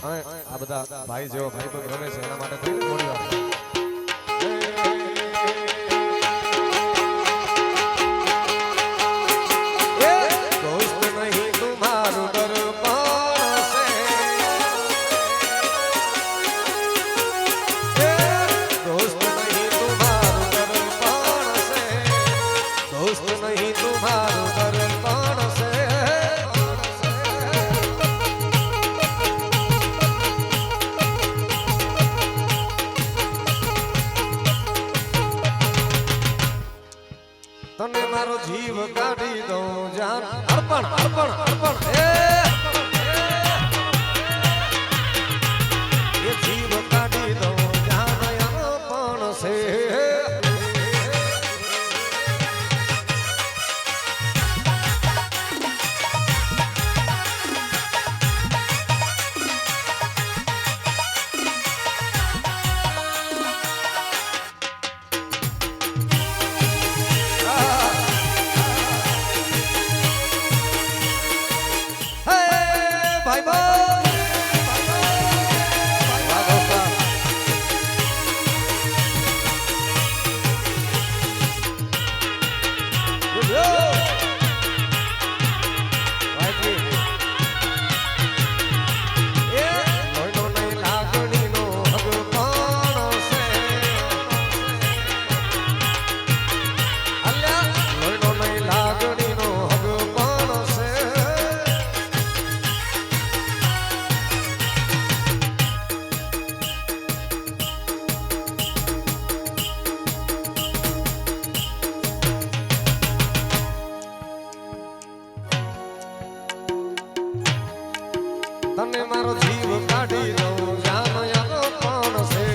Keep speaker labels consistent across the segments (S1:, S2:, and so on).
S1: આ બધા ભાઈ જેવો ભાઈ બંધ રમે છે એના માટે થઈને થોડી વાર तने मारो जीव काढ़ी दो जान अर्पण अर्पण अर्पण ये जीव काढ़ी दो जान अर्पण से तने मारो जीव काढ़ी दो जान अर्पण से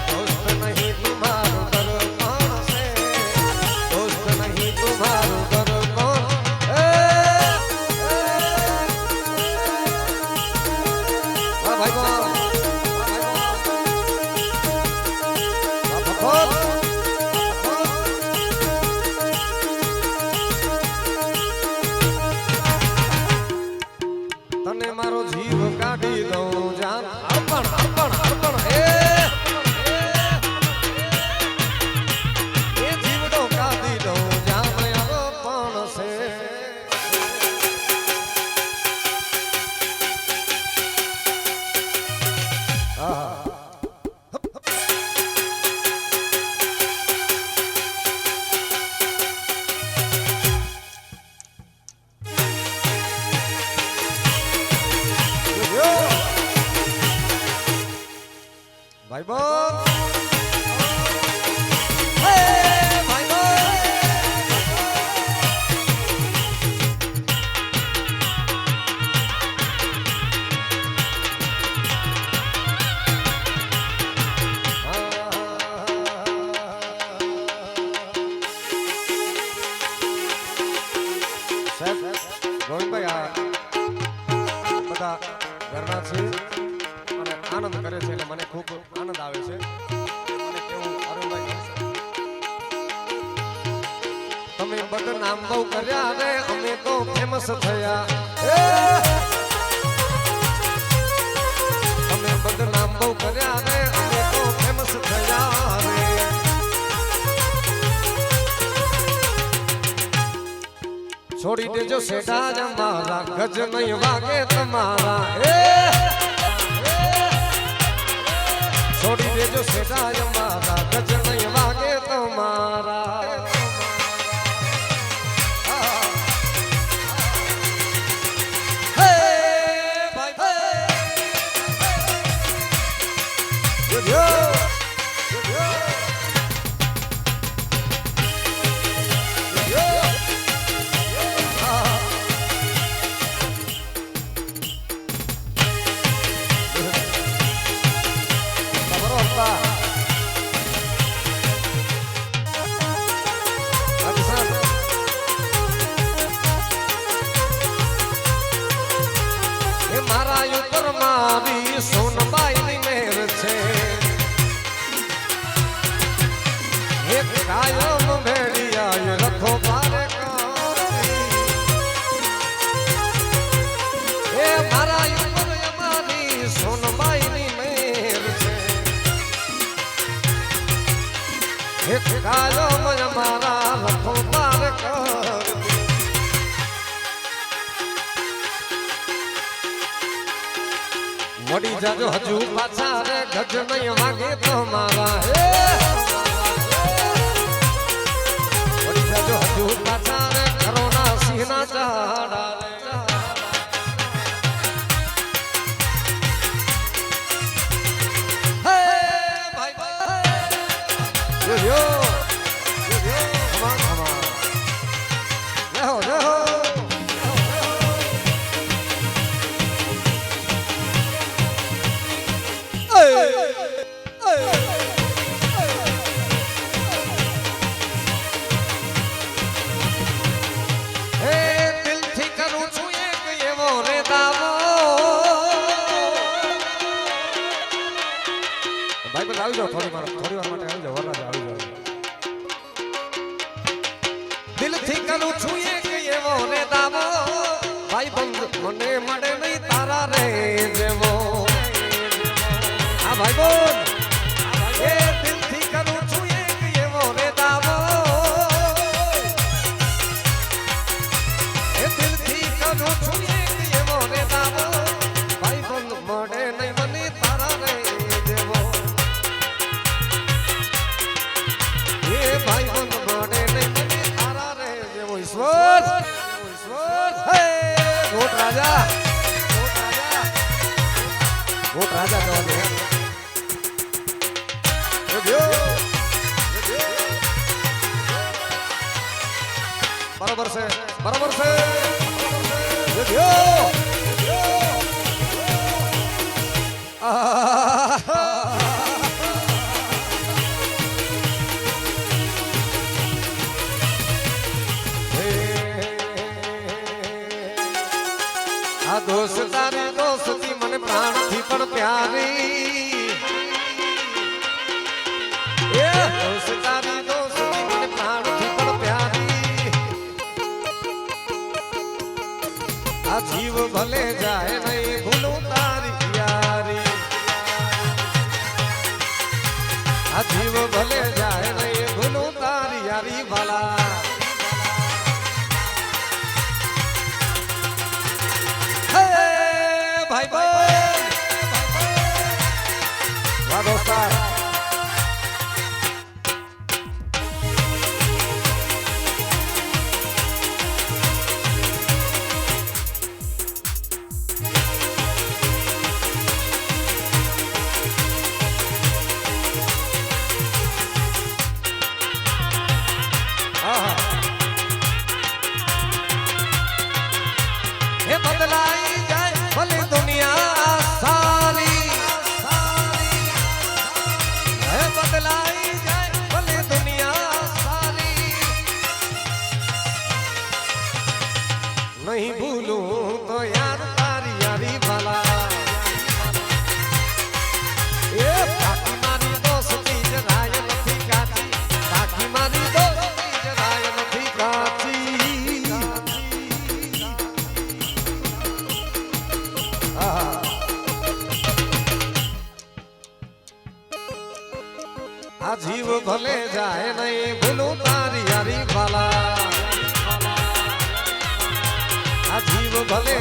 S1: दोस्त नहीं तुम्हारो दर्पण से दोस्त नहीं तुम्हारो दर्पण भाई तने मारो जीव काढ़ी दो जान अर्पण अर्पण अर्पण ये जीव दो काढ़ी दो जान अर्पण से भाई बोल भाई बोल गोविंद भाई आ बता घरना छे आनंद करे છે એટલે મને ખૂબ આનંદ આવે છે મને કેવું અરુણભાઈ તમે બદનામ બહુ કર્યા રે અમે તો ફેમસ થયા તમે બદનામ બહુ કર્યા રે અમે તો ફેમસ થયા રે છોડી દેજો સેઠા જ મારા ગજ નહીં વાગે તમારા छोड़ी दे जो सेठा हमारा गज नहीं वागे तुम्हारा કાયમ ભેડિયા રખો પારે વડી જાજો હજુ પાછા રે ગજ નહીં વાગે તમારા વડી જાજો હજુ પાછા રે ઘરોના સિંહના ચાડા Yo, come on, come on. Leho, leho. દિલથી કરું છું એક એવો રે દાવો ભાઈ પર આવી જાઓ થોડી વાર માટે આવી જાઓ વરરાજ આવી જાઓ દિલથી કરું છું એક એવો રે દાવો ભાઈ બંધ મને મળે નહીં તારા રે જેવો હા ભાઈ બોલ એ દિલથી કરું છું એક એવો રે દાવો એ દિલથી કરું છું એક એવો રે દાવો ભાઈ બંધ મળે નહીં મને તારા રે જેવો એ ભાઈ બંધ મળે નહીં મને તારા રે જેવો ઈશ્વર ગોટ રાજા કહેવા દે બરાબર છે બરાબર છે આ દોસ્તારી દોસ્તી મને પ્રાણથી પણ પ્યારી એ દોસ્તારી દોસ્તી મને પ્રાણથી પણ પ્યારી આ જીવ ભલે જાય નહીં ભૂલું તારી યારી આ જીવ ભલે જાય નહીં ભૂલું તારી યારી વાલા ભાઈ ભાઈ વાહ દોસ્તા હે બદલાઈ જાય ભલે દુનિયા સારી હે બદલાઈ જાય ભલે દુનિયા સારી નહીં ભૂલું તો યાર તારી યારી વાલા એ બાકી મારી દોસ્તી જરાય નથી કાચી બાકી મારી દોસ્તી જરાય નથી કાચી આ જીવ ભલે જાય નહીં ભૂલું તારી યારી વાલા આ જીવ ભલે